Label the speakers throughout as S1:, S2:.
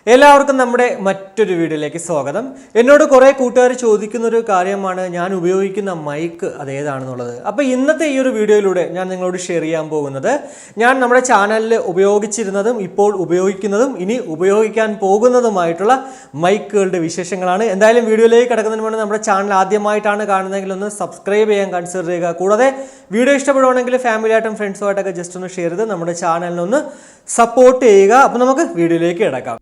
S1: എല്ലാവർക്കും നമ്മുടെ മറ്റൊരു വീഡിയോയിലേക്ക് സ്വാഗതം. എന്നോട് കുറേ കൂട്ടുകാർ ചോദിക്കുന്ന ഒരു കാര്യമാണ് ഞാൻ ഉപയോഗിക്കുന്ന മൈക്ക് അതേതാണെന്നുള്ളത്. അപ്പോൾ ഇന്നത്തെ ഈ ഒരു വീഡിയോയിലൂടെ ഞാൻ നിങ്ങളോട് ഷെയർ ചെയ്യാൻ പോകുന്നത് ഞാൻ നമ്മുടെ ചാനലിൽ ഉപയോഗിച്ചിരുന്നതും ഇപ്പോൾ ഉപയോഗിക്കുന്നതും ഇനി ഉപയോഗിക്കാൻ പോകുന്നതുമായിട്ടുള്ള മൈക്കുകളുടെ വിശേഷങ്ങളാണ്. എന്തായാലും വീഡിയോയിലേക്ക് കിടക്കുന്നതിന് മുന്നേ നമ്മുടെ ചാനൽ ആദ്യമായിട്ടാണ് കാണുന്നതെങ്കിൽ ഒന്ന് സബ്സ്ക്രൈബ് ചെയ്യാൻ കൺസിഡർ ചെയ്യുക. കൂടാതെ വീഡിയോ ഇഷ്ടപ്പെടുവാണെങ്കിൽ ഫാമിലിയായിട്ടും ഫ്രണ്ട്സുമായിട്ടൊക്കെ ജസ്റ്റ് ഒന്ന് ഷെയർ ചെയ്ത് നമ്മുടെ ചാനലിനൊന്ന് സപ്പോർട്ട് ചെയ്യുക. അപ്പോൾ നമുക്ക് വീഡിയോയിലേക്ക് കിടക്കാം.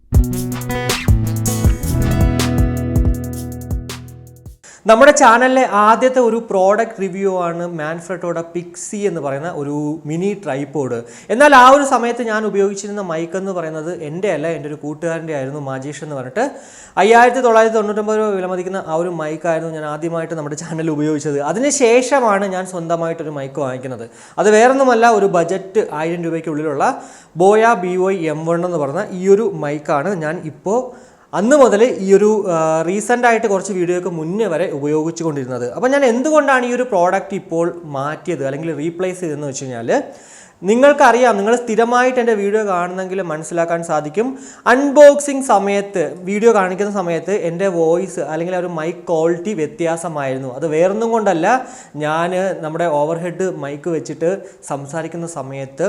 S1: നമ്മുടെ ചാനലിലെ ആദ്യത്തെ ഒരു പ്രോഡക്റ്റ് റിവ്യൂ ആണ് മാൻഫ്രെറ്റോയുടെ പിക്സി എന്ന് പറയുന്ന ഒരു മിനി ട്രൈപോഡ്. എന്നാൽ ആ ഒരു സമയത്ത് ഞാൻ ഉപയോഗിച്ചിരുന്ന മൈക്ക് എന്ന് പറയുന്നത് എൻ്റെ അല്ല, എൻ്റെ ഒരു കൂട്ടുകാരൻ്റെ ആയിരുന്നു, മാജീഷ് എന്ന് പറഞ്ഞിട്ട് 5999 രൂപ വിലമതിക്കുന്ന ആ ഒരു മൈക്കായിരുന്നു ഞാൻ ആദ്യമായിട്ട് നമ്മുടെ ചാനലിൽ ഉപയോഗിച്ചത്. അതിനുശേഷമാണ് ഞാൻ സ്വന്തമായിട്ടൊരു മൈക്ക് വാങ്ങിക്കുന്നത്. അത് വേറൊന്നുമല്ല, ഒരു ബജറ്റ് 1000 രൂപയ്ക്കുള്ളിലുള്ള ബോയ BY M1 എന്ന് പറഞ്ഞ ഈ ഒരു മൈക്കാണ് ഞാൻ ഇപ്പോൾ അന്ന് മുതൽ ഈ ഒരു റീസെൻ്റായിട്ട് കുറച്ച് വീഡിയോയ്ക്ക് മുന്നേ വരെ ഉപയോഗിച്ചു കൊണ്ടിരുന്നത്. അപ്പോൾ ഞാൻ എന്തുകൊണ്ടാണ് ഈ ഒരു പ്രോഡക്റ്റ് ഇപ്പോൾ മാറ്റിയത് അല്ലെങ്കിൽ റീപ്ലേസ് ചെയ്തതെന്ന് വെച്ച് കഴിഞ്ഞാൽ, നിങ്ങൾക്കറിയാം, നിങ്ങൾ സ്ഥിരമായിട്ട് എൻ്റെ വീഡിയോ കാണുന്നെങ്കിൽ മനസ്സിലാക്കാൻ സാധിക്കും, അൺബോക്സിങ് സമയത്ത് വീഡിയോ കാണിക്കുന്ന സമയത്ത് എൻ്റെ വോയിസ് അല്ലെങ്കിൽ ഒരു മൈക്ക് ക്വാളിറ്റി വ്യത്യാസമായിരുന്നു. അത് വേറൊന്നും കൊണ്ടല്ല, ഞാൻ നമ്മുടെ ഓവർഹെഡ് മൈക്ക് വെച്ചിട്ട് സംസാരിക്കുന്ന സമയത്ത്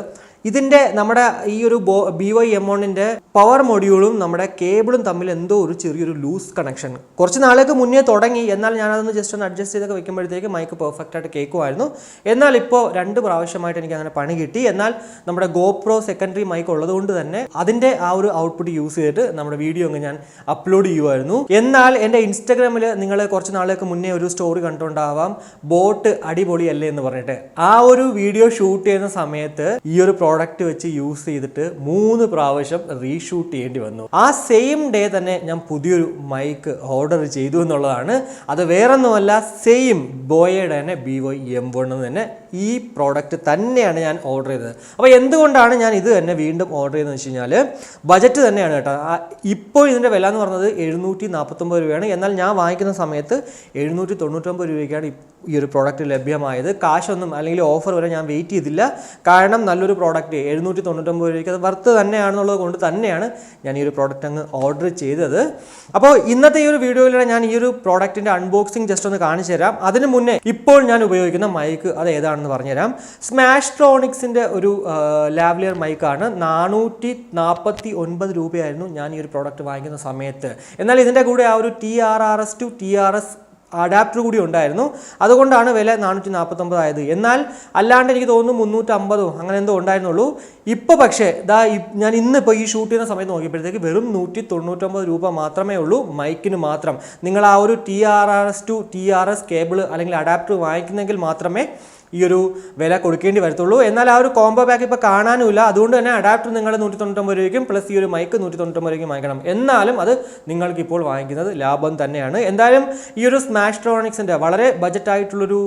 S1: ഇതിൻ്റെ നമ്മുടെ ഈ ഒരു BY M1ൻ്റെ പവർ മൊഡ്യൂളും നമ്മുടെ കേബിളും തമ്മിൽ എന്തോ ഒരു ചെറിയൊരു ലൂസ് കണക്ഷൻ കുറച്ച് നാളേക്ക് മുന്നേ തുടങ്ങി. എന്നാൽ ഞാനതൊന്ന് ജസ്റ്റ് ഒന്ന് അഡ്ജസ്റ്റ് ചെയ്തൊക്കെ വെക്കുമ്പോഴത്തേക്ക് മൈക്ക് പെർഫെക്റ്റ് ആയിട്ട് കേൾക്കുമായിരുന്നു. എന്നാൽ ഇപ്പോൾ 2 പ്രാവശ്യമായിട്ട് എനിക്ക് അങ്ങനെ പണി കിട്ടി. എന്നാൽ നമ്മുടെ GoPro സെക്കൻഡറി മൈക്ക് ഉള്ളതുകൊണ്ട് തന്നെ അതിൻ്റെ ആ ഒരു ഔട്ട്പുട്ട് യൂസ് ചെയ്തിട്ട് നമ്മുടെ വീഡിയോ അങ്ങ് ഞാൻ അപ്ലോഡ് ചെയ്യുമായിരുന്നു. എന്നാൽ എൻ്റെ ഇൻസ്റ്റാഗ്രാമിൽ നിങ്ങൾ കുറച്ച് നാളേക്ക് മുന്നേ ഒരു സ്റ്റോറി കണ്ടുകൊണ്ടാവാം, ബോട്ട് അടിപൊളിയല്ലേ എന്ന് പറഞ്ഞിട്ട്. ആ ഒരു വീഡിയോ ഷൂട്ട് ചെയ്യുന്ന സമയത്ത് ഈ ഒരു പ്രോഡക്റ്റ് വെച്ച് യൂസ് ചെയ്തിട്ട് 3 പ്രാവശ്യം റീഷൂട്ട് ചെയ്യേണ്ടി വന്നു. ആ സെയിം ഡേ തന്നെ ഞാൻ പുതിയൊരു മൈക്ക് ഓർഡർ ചെയ്തു എന്നുള്ളതാണ്. അത് വേറൊന്നുമല്ല, സെയിം ബോയയുടെ തന്നെ BY M1 തന്നെ ഈ പ്രോഡക്റ്റ് തന്നെയാണ് ഞാൻ ഓർഡർ ചെയ്തത്. അപ്പോൾ എന്തുകൊണ്ടാണ് ഞാൻ ഇത് തന്നെ വീണ്ടും ഓർഡർ ചെയ്തതെന്ന് വെച്ച് കഴിഞ്ഞാൽ, ബജറ്റ് തന്നെയാണ് കേട്ടോ. ഇപ്പോൾ ഇതിൻ്റെ വില എന്ന് പറഞ്ഞത് 749 രൂപയാണ്. എന്നാൽ ഞാൻ വാങ്ങിക്കുന്ന സമയത്ത് 799 രൂപയ്ക്കാണ് ഈ ഒരു പ്രോഡക്റ്റ് ലഭ്യമായത്. കാശൊന്നും അല്ലെങ്കിൽ ഓഫർ വരെ ഞാൻ വെയിറ്റ് ചെയ്തില്ല. കാരണം നല്ലൊരു പ്രോഡക്റ്റ് 799 രൂപയ്ക്ക് അത് വർത്ത് തന്നെയാണെന്നുള്ളത് കൊണ്ട് തന്നെയാണ് ഞാൻ ഈ ഒരു പ്രോഡക്റ്റ് അങ്ങ് ഓർഡർ ചെയ്തത്. അപ്പോൾ ഇന്നത്തെ ഈ ഒരു വീഡിയോയിലൂടെ ഞാൻ ഈ ഒരു പ്രോഡക്റ്റിൻ്റെ അൺബോക്സിങ് ജസ്റ്റ് ഒന്ന് കാണിച്ചു തരാം. അതിന് മുന്നേ ഇപ്പോൾ ഞാൻ ഉപയോഗിക്കുന്ന മൈക്ക് അത് ഏതാണെന്ന് പറഞ്ഞുതരാം. സ്മാഷ്ട്രോണിക്സിൻ്റെ ഒരു ലാവലിയർ മൈക്കാണ്. 449 രൂപയായിരുന്നു ഞാൻ ഈ ഒരു പ്രോഡക്റ്റ് വാങ്ങിക്കുന്ന സമയത്ത്. എന്നാൽ ഇതിൻ്റെ കൂടെ ആ ഒരു TRRS to TRS അഡാപ്റ്റർ കൂടി ഉണ്ടായിരുന്നു. അതുകൊണ്ടാണ് വില 449 ആയത്. എന്നാൽ അല്ലാണ്ട് എനിക്ക് തോന്നുന്നു 350 അങ്ങനെ എന്തോ ഉണ്ടായിരുന്നുള്ളൂ. ഇപ്പോൾ പക്ഷേ ഞാൻ ഇന്നിപ്പോൾ ഈ ഷൂട്ട് ചെയ്യുന്ന സമയത്ത് നോക്കിയപ്പോഴത്തേക്ക് വെറും 199 രൂപ മാത്രമേ ഉള്ളൂ മൈക്കിന് മാത്രം. നിങ്ങൾ ആ ഒരു TRRS to TRS കേബിൾ അല്ലെങ്കിൽ അഡാപ്റ്റർ വാങ്ങിക്കുന്നെങ്കിൽ മാത്രമേ ഈ ഒരു വില കൊടുക്കേണ്ടി വരത്തുള്ളൂ. എന്നാൽ ആ ഒരു കോംബോ പാക്ക് ഇപ്പോൾ കാണാനുമില്ല. അതുകൊണ്ട് തന്നെ അഡാപ്റ്റർ നിങ്ങൾ 199 രൂപയ്ക്കും പ്ലസ് ഈ ഒരു മൈക്ക് 199 രൂപയ്ക്കും വാങ്ങിക്കണം. എന്നാലും അത് നിങ്ങൾക്ക് ഇപ്പോൾ വാങ്ങിക്കുന്നത് ലാഭം തന്നെയാണ്. എന്തായാലും ഈ ഒരു സ്മാഷ്ട്രോണിക്സിൻ്റെ വളരെ ബജറ്റായിട്ടുള്ളൊരു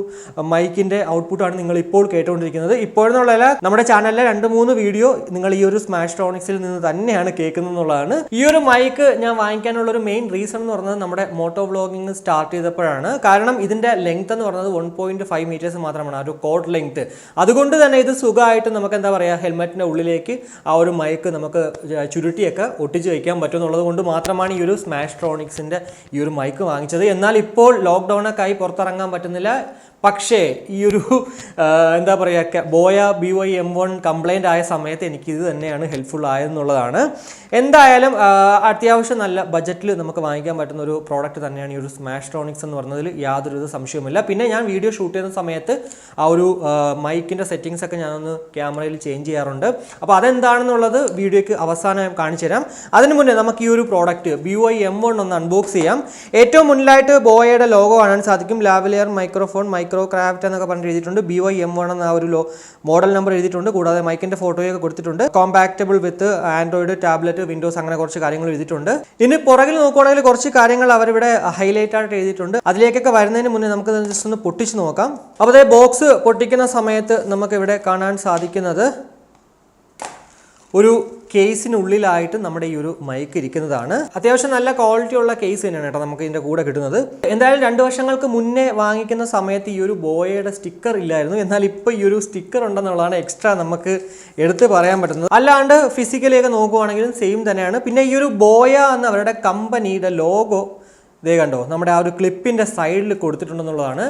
S1: മൈക്കിൻ്റെ ഔട്ട്പുട്ടാണ് നിങ്ങൾ ഇപ്പോൾ കേട്ടുകൊണ്ടിരിക്കുന്നത്. ഇപ്പോഴെന്നുള്ളതല്ല, നമ്മുടെ ചാനലിലെ 2-3 വീഡിയോ നിങ്ങൾ ഈ ഒരു സ്മാഷ്ട്രോണിക്സിൽ നിന്ന് തന്നെയാണ് കേൾക്കുന്നതെന്നുള്ളതാണ്. ഈ ഒരു മൈക്ക് ഞാൻ വാങ്ങിക്കാനുള്ളൊരു മെയിൻ റീസൺ എന്ന് പറയുന്നത് നമ്മുടെ മോട്ടോ വ്ളോഗിങ് സ്റ്റാർട്ട് ചെയ്തപ്പോഴാണ്. കാരണം ഇതിൻ്റെ ലെങ്ത് എന്ന് പറയുന്നത് 1.5 മീറ്റേഴ്സ് മാത്രമാണ്, കോഡ് ലെങ്ത്. അതുകൊണ്ട് തന്നെ ഇത് സുഖമായിട്ട് നമുക്ക് എന്താ പറയുക, ഹെൽമെറ്റിൻ്റെ ഉള്ളിലേക്ക് ആ ഒരു മൈക്ക് നമുക്ക് ചുരുട്ടിയൊക്കെ ഒട്ടിച്ച് വയ്ക്കാൻ പറ്റും എന്നുള്ളത് കൊണ്ട് മാത്രമാണ് ഈ ഒരു സ്മാഷ്ട്രോണിക്സിൻ്റെ ഈ ഒരു മൈക്ക് വാങ്ങിച്ചത്. എന്നാൽ ഇപ്പോൾ ലോക്ക്ഡൗണൊക്കെ ആയി പുറത്തിറങ്ങാൻ പറ്റുന്നില്ല. പക്ഷേ ഈ ഒരു എന്താ പറയുക, ബോയ BY M1 കംപ്ലൈൻ്റ് ആയ സമയത്ത് എനിക്കിത് തന്നെയാണ് ഹെൽപ്ഫുൾ ആയെന്നുള്ളതാണ്. എന്തായാലും അത്യാവശ്യം നല്ല ബജറ്റിൽ നമുക്ക് വാങ്ങിക്കാൻ പറ്റുന്ന ഒരു പ്രോഡക്റ്റ് തന്നെയാണ് ഈ ഒരു സ്മാഷ്ട്രോണിക്സ് എന്ന് പറഞ്ഞതിൽ യാതൊരു സംശയവുമില്ല. പിന്നെ ഞാൻ വീഡിയോ ഷൂട്ട് ചെയ്യുന്ന സമയത്ത് ആ ഒരു മൈക്കിൻ്റെ സെറ്റിങ്സ് ഒക്കെ ഞാനൊന്ന് ക്യാമറയിൽ ചേഞ്ച് ചെയ്യാറുണ്ട്. അപ്പോൾ അതെന്താണെന്നുള്ളത് വീഡിയോയ്ക്ക് അവസാനം കാണിച്ചു തരാം. അതിന് മുന്നേ നമുക്ക് ഈ ഒരു പ്രോഡക്റ്റ് BY M1 ഒന്ന് അൺബോക്സ് ചെയ്യാം. ഏറ്റവും മുന്നിലായിട്ട് ബോയയുടെ ലോഗോ കാണാൻ സാധിക്കും. ലാവലിയർ മൈക്രോഫോൺ, മൈക്രോ ക്രാഫ്റ്റ് എന്നൊക്കെ പറഞ്ഞ് എഴുതിയിട്ടുണ്ട്. BY M1 എന്ന ആ ഒരു മോഡൽ നമ്പർ എഴുതിയിട്ടുണ്ട്. കൂടാതെ മൈക്കിൻ്റെ ഫോട്ടോയൊക്കെ കൊടുത്തിട്ടുണ്ട്. കോമ്പാക്റ്റബിൾ വിത്ത് ആൻഡ്രോയിഡ്, ടാബ്ലറ്റ്, വിൻഡോസ് അങ്ങനെ കുറച്ച് കാര്യങ്ങൾ എഴുതിയിട്ടുണ്ട്. ഇനി പുറകിൽ നോക്കുവാണെങ്കിൽ കുറച്ച് കാര്യങ്ങൾ അവരിവിടെ ഹൈലൈറ്റ് ആയിട്ട് എഴുതിയിട്ടുണ്ട്. അതിലേക്കൊക്കെ വരുന്നതിന് മുന്നേ നമുക്ക് ജസ്റ്റ് ഒന്ന് പൊട്ടിച്ച് നോക്കാം. അപ്പോൾ അതേ ബോക്സ് പൊട്ടിക്കുന്ന സമയത്ത് നമുക്ക് ഇവിടെ കാണാൻ സാധിക്കുന്നത് ഒരു കേസിനുള്ളിലായിട്ട് നമ്മുടെ ഈ ഒരു മൈക്ക് ഇരിക്കുന്നതാണ്. അത്യാവശ്യം നല്ല ക്വാളിറ്റി ഉള്ള കേസ് തന്നെയാണ് കേട്ടോ നമുക്ക് ഇതിൻ്റെ കൂടെ കിട്ടുന്നത്. എന്തായാലും 2 വർഷങ്ങൾക്ക് മുന്നേ വാങ്ങിക്കുന്ന സമയത്ത് ഈ ഒരു ബോയയുടെ സ്റ്റിക്കർ ഇല്ലായിരുന്നു. എന്നാൽ ഇപ്പോൾ ഈ ഒരു സ്റ്റിക്കർ ഉണ്ടെന്നുള്ളതാണ് എക്സ്ട്രാ നമുക്ക് എടുത്ത് പറയാൻ പറ്റുന്നത്. അല്ലാണ്ട് ഫിസിക്കലിയൊക്കെ നോക്കുവാണെങ്കിലും സെയിം തന്നെയാണ്. പിന്നെ ഈ ഒരു ബോയ എന്ന അവരുടെ കമ്പനിയുടെ ലോഗോ ഇതേ കണ്ടോ നമ്മുടെ ആ ഒരു ക്ലിപ്പിൻ്റെ സൈഡിൽ കൊടുത്തിട്ടുണ്ടെന്നുള്ളതാണ്.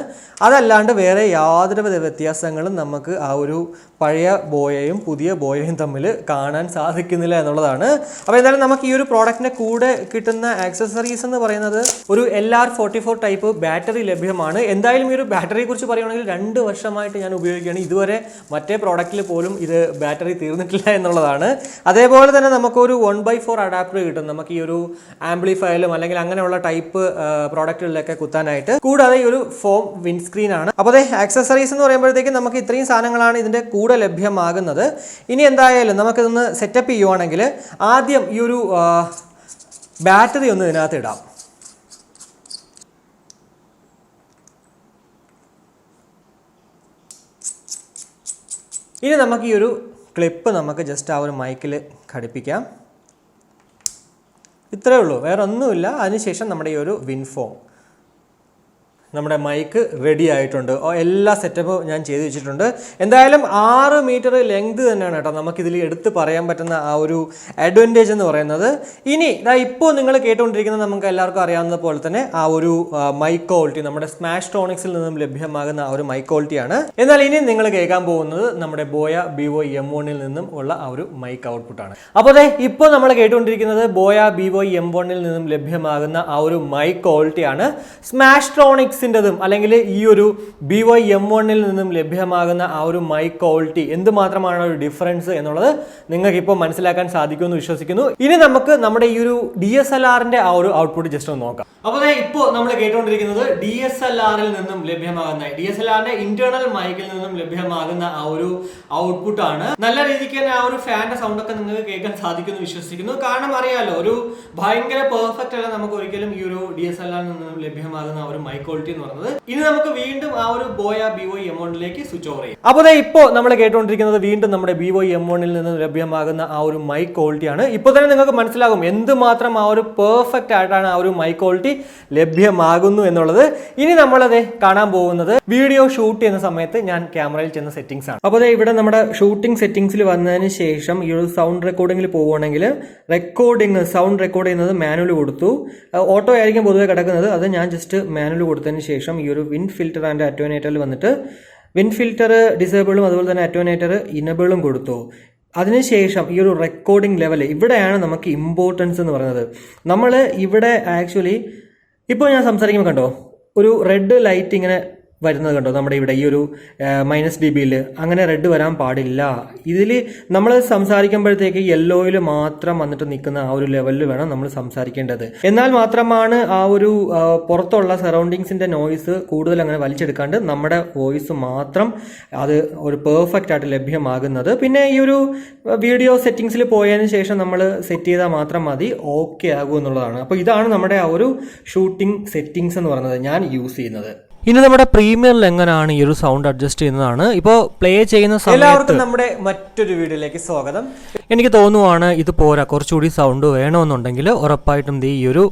S1: അതല്ലാണ്ട് വേറെ യാതൊരുവിധ വ്യത്യാസങ്ങളും നമുക്ക് ആ ഒരു പഴയ ബോയയും പുതിയ ബോയയും തമ്മിൽ കാണാൻ സാധിക്കുന്നില്ല എന്നുള്ളതാണ്. അപ്പോൾ എന്തായാലും നമുക്ക് ഈ ഒരു പ്രോഡക്റ്റിൻ്റെ കൂടെ കിട്ടുന്ന ആക്സസറീസ് എന്ന് പറയുന്നത് ഒരു LR44 ടൈപ്പ് ബാറ്ററി ലഭ്യമാണ്. എന്തായാലും ഈ ഒരു ബാറ്ററിയെ കുറിച്ച് പറയുകയാണെങ്കിൽ 2 വർഷമായിട്ട് ഞാൻ ഉപയോഗിക്കുകയാണ്. ഇതുവരെ മറ്റേ പ്രോഡക്റ്റിൽ പോലും ഇത് ബാറ്ററി തീർന്നിട്ടില്ല എന്നുള്ളതാണ്. അതേപോലെ തന്നെ നമുക്കൊരു 1/4 അഡാപ്റ്റർ കിട്ടും നമുക്ക് ഈ ഒരു ആംപ്ലിഫയറിലും അല്ലെങ്കിൽ അങ്ങനെയുള്ള ടൈപ്പ് പ്രോഡക്റ്റുകളിലൊക്കെ കുത്താനായിട്ട്. കൂടാതെ ഈ ഒരു ഫോം വിൻസ്ക്രീൻ ആണ്. അപ്പോൾ അതേ ആക്സസറീസ് എന്ന് പറയുമ്പോഴത്തേക്കും നമുക്ക് ഇത്രയും സാധനങ്ങളാണ് ഇതിൻ്റെ കൂടെ ലഭ്യമാകുന്നത്. ഇനി എന്തായാലും നമുക്കിതൊന്ന് സെറ്റപ്പ് ചെയ്യുവാണെങ്കിൽ ആദ്യം ഈ ഒരു ബാറ്ററി ഒന്ന് ഇതിനകത്ത് ഇടാം. ഇനി നമുക്ക് ഈ ഒരു ക്ലിപ്പ് നമുക്ക് ജസ്റ്റ് ആ ഒരു മൈക്കിൽ ഘടിപ്പിക്കാം. ഇത്രയേ ഉള്ളൂ, വേറെ ഒന്നുമില്ല. അതിനുശേഷം നമ്മുടെ ഈ ഒരു വിൻഫോം നമ്മുടെ മൈക്ക് റെഡി ആയിട്ടുണ്ട്. എല്ലാ സെറ്റപ്പും ഞാൻ ചെയ്ത് വെച്ചിട്ടുണ്ട്. എന്തായാലും 6 മീറ്റർ ലെങ്ത് തന്നെയാണ് കേട്ടോ നമുക്കിതിൽ എടുത്ത് പറയാൻ പറ്റുന്ന ആ ഒരു അഡ്വാൻറ്റേജ് എന്ന് പറയുന്നത്. ഇനി ഇപ്പോൾ നിങ്ങൾ കേട്ടുകൊണ്ടിരിക്കുന്നത് നമുക്ക് എല്ലാവർക്കും അറിയാവുന്ന പോലെ തന്നെ ആ ഒരു മൈക്ക് ക്വാളിറ്റി നമ്മുടെ സ്മാഷ്ട്രോണിക്സിൽ നിന്നും ലഭ്യമാകുന്ന ആ ഒരു മൈക്ക് ക്വാളിറ്റിയാണ്. എന്നാൽ ഇനി നിങ്ങൾ കേൾക്കാൻ പോകുന്നത് നമ്മുടെ ബോയ BY M1 നിന്നും ഉള്ള ആ ഒരു മൈക്ക് ഔട്ട്പുട്ടാണ്. അപ്പോൾ ഇപ്പോൾ നമ്മൾ കേട്ടുകൊണ്ടിരിക്കുന്നത് ബോയ BY M1 നിന്നും ലഭ്യമാകുന്ന ആ ഒരു മൈക്ക് ക്വാളിറ്റിയാണ്. സ്മാഷ്ട്രോണിക്സ് അല്ലെങ്കിൽ ഈ ഒരു BY M1 നിന്നും ലഭ്യമാകുന്ന ആ ഒരു മൈക്ക് ക്വാളിറ്റി എന്തുമാത്രമാണ് ഒരു ഡിഫറൻസ് എന്നുള്ളത് നിങ്ങൾക്ക് ഇപ്പോൾ മനസ്സിലാക്കാൻ സാധിക്കുമെന്ന് വിശ്വസിക്കുന്നു. ഇനി നമുക്ക് നമ്മുടെ ഈ ഒരു DSLRന്റെ ആ ഒരു ഔട്ട്പുട്ട് ജസ്റ്റ് ഒന്ന് നോക്കാം. അപ്പോൾ ഇപ്പോൾ നമ്മൾ കേട്ടുകൊണ്ടിരിക്കുന്നത് DSLRൽ നിന്നും ലഭ്യമാകുന്ന DSLRന്റെ ഇന്റേണൽ മൈക്കിൽ നിന്നും ലഭ്യമാകുന്ന ആ ഒരു ഔട്ട്പുട്ടാണ്. നല്ല രീതിക്ക് തന്നെ ആ ഒരു ഫാന്റെ സൗണ്ട് ഒക്കെ നിങ്ങൾക്ക് കേൾക്കാൻ സാധിക്കുമെന്ന് വിശ്വസിക്കുന്നു. കാരണം അറിയാലോ ഒരു ഭയങ്കര പെർഫെക്റ്റ് അല്ല നമുക്ക് ഒരിക്കലും ഈ ഒരു DSLRൽ നിന്നും ലഭ്യമാകുന്ന ആ ഒരു മൈക്ക് ക്വാളിറ്റി എന്ന് പറയുന്നത്. ഇനി നമുക്ക് വീണ്ടും ആ ഒരു ബോയ BY M1 സ്വിച്ച് ഓവർ ചെയ്യാം. അപ്പോൾ ഇപ്പോൾ നമ്മൾ കേട്ടുകൊണ്ടിരിക്കുന്നത് വീണ്ടും നമ്മുടെ BY M1 നിന്നും ലഭ്യമാകുന്ന ആ ഒരു മൈക്ക് ക്വാളിറ്റിയാണ്. ഇപ്പോൾ തന്നെ നിങ്ങൾക്ക് മനസ്സിലാകും എന്തുമാത്രം ആ ഒരു പെർഫെക്റ്റ് ആയിട്ടാണ് ആ ഒരു മൈക്ക് ക്വാളിറ്റി ലഭ്യമാകുന്നു എന്നുള്ളത്. ഇനി നമ്മളത് കാണാൻ പോകുന്നത് വീഡിയോ ഷൂട്ട് ചെയ്യുന്ന സമയത്ത് ഞാൻ ക്യാമറയിൽ ചെന്ന സെറ്റിംഗ്സ് ആണ്. അപ്പോൾ ഇവിടെ നമ്മുടെ ഷൂട്ടിംഗ് സെറ്റിംഗ്സിൽ വന്നതിന് ശേഷം ഈ ഒരു സൗണ്ട് റെക്കോർഡിംഗിൽ പോവുകയാണെങ്കിൽ സൗണ്ട് റെക്കോർഡ് ചെയ്യുന്നത് മാനുവൽ കൊടുത്തു. ഓട്ടോ ആയിരിക്കും പൊതുവെ കിടക്കുന്നത്. അത് ഞാൻ ജസ്റ്റ് മാനുവൽ കൊടുത്തതിന് ശേഷം ഈ ഒരു വിൻഡ് ഫിൽറ്റർ ആൻഡ് അറ്റോനേറ്ററിൽ വന്നിട്ട് വിൻഡ് ഫിൽറ്റർ ഡിസേബിളും അതുപോലെ തന്നെ അറ്റോനേറ്റർ ഇനബിളും കൊടുത്തു. അതിനുശേഷം ഈ ഒരു റെക്കോർഡിംഗ് ലെവൽ ഇവിടെയാണ് നമുക്ക് ഇമ്പോർട്ടൻസ് എന്ന് പറയുന്നത്. നമ്മൾ ഇവിടെ ആക്ച്വലി ഇപ്പോൾ ഞാൻ സംസാരിക്കുമ്പോൾ കണ്ടോ ഒരു റെഡ് ലൈറ്റ് ഇങ്ങനെ വരുന്നത് കണ്ടോ നമ്മുടെ ഇവിടെ ഈ ഒരു -dBയിൽ അങ്ങനെ റെഡ് വരാൻ പാടില്ല. ഇതിൽ നമ്മൾ സംസാരിക്കുമ്പോഴത്തേക്ക് യെല്ലോയിൽ മാത്രം വന്നിട്ട് നിൽക്കുന്ന ആ ഒരു ലെവലിൽ വേണം നമ്മൾ സംസാരിക്കേണ്ടത്. എന്നാൽ മാത്രമാണ് ആ ഒരു പുറത്തുള്ള സറൗണ്ടിങ്സിന്റെ നോയ്സ് കൂടുതൽ അങ്ങനെ വലിച്ചെടുക്കാണ്ട് നമ്മുടെ വോയിസ് മാത്രം അത് ഒരു പെർഫെക്റ്റ് ആയിട്ട് ലഭ്യമാകുന്നത്. പിന്നെ ഈ ഒരു വീഡിയോ സെറ്റിംഗ്സിൽ പോയതിന് ശേഷം നമ്മൾ സെറ്റ് ചെയ്താൽ മാത്രം മതി ഓക്കെ ആകും എന്നുള്ളതാണ്. അപ്പോൾ ഇതാണ് നമ്മുടെ ആ ഒരു ഷൂട്ടിംഗ് സെറ്റിംഗ്സ് എന്ന് പറയുന്നത് ഞാൻ യൂസ് ചെയ്യുന്നത്. ഇനി നമ്മുടെ പ്രീമിയറിൽ എങ്ങനെയാണ് ഈ ഒരു സൗണ്ട് അഡ്ജസ്റ്റ് ചെയ്യുന്നതാണ് ഇപ്പോൾ പ്ലേ ചെയ്യുന്ന സമയത്ത്. എല്ലാവർക്കും നമ്മുടെ മറ്റൊരു വീഡിയോയിലേക്ക് സ്വാഗതം. എനിക്ക് തോന്നുവാണ് ഇത് പോരാ, കുറച്ചുകൂടി സൗണ്ട് വേണമെന്നുണ്ടെങ്കിൽ ഉറപ്പായിട്ടും ഈ ഒരു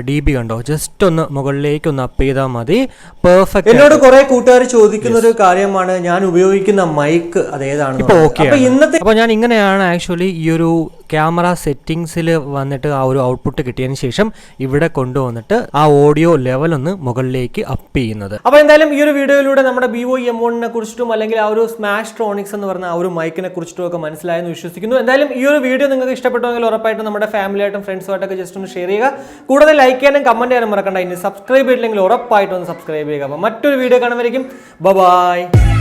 S1: dB കണ്ടോ ജസ്റ്റ് ഒന്ന് മുകളിലേക്ക് ഒന്ന് അപ്പ് ചെയ്താൽ മതി. പെർഫെക്റ്റ്. എന്നോട് കുറെ കൂട്ടുകാർ ചോദിക്കുന്ന ഒരു കാര്യമാണ് ഞാൻ ഉപയോഗിക്കുന്ന മൈക്ക് അതേതാണ്. അപ്പോൾ ഞാൻ ഇങ്ങനെയാണ് ആക്ച്വലി ഈ ഒരു ക്യാമറ സെറ്റിംഗ്സിൽ വന്നിട്ട് ആ ഒരു ഔട്ട്പുട്ട് കിട്ടിയതിന് ശേഷം ഇവിടെ കൊണ്ടുവന്നിട്ട് ആ ഓഡിയോ ലെവൽ ഒന്ന് മുകളിലേക്ക് അപ്പ് ചെയ്യുന്നത്. അപ്പോൾ എന്തായാലും ഈ ഒരു വീഡിയോയിലൂടെ നമ്മുടെ BY M1 കുറിച്ചിട്ടും അല്ലെങ്കിൽ ആ ഒരു സ്മാഷ്ട്രോണിക്സ് എന്ന് പറഞ്ഞ ആ ഒരു മൈക്കിനെ കുറിച്ചിട്ടും ഒക്കെ മനസ്സിലായെന്ന് വിശ്വസിക്കുന്നു. എന്തായാലും ഈ ഒരു വീഡിയോ നിങ്ങൾക്ക് ഇഷ്ടപ്പെട്ടുവെങ്കിൽ ഉറപ്പായിട്ടും നമ്മുടെ ഫാമിലിയായിട്ടും ഫ്രണ്ട്സുമായിട്ടൊക്കെ ജസ്റ്റ് ഒന്ന് ഷെയർ ചെയ്യുക. കൂടാതെ ലൈക്ക് ചെയ്യാനും കമന്റ് ചെയ്യാനും മറക്കണ്ട. ഇനി സബ്സ്ക്രൈബ് ചെയ്തില്ലെങ്കിൽ ഉറപ്പായിട്ടും ഒന്ന് സബ്സ്ക്രൈബ് ചെയ്യുക. അപ്പോൾ മറ്റൊരു വീഡിയോ കാണുമ്പോഴേക്കും ബൈ.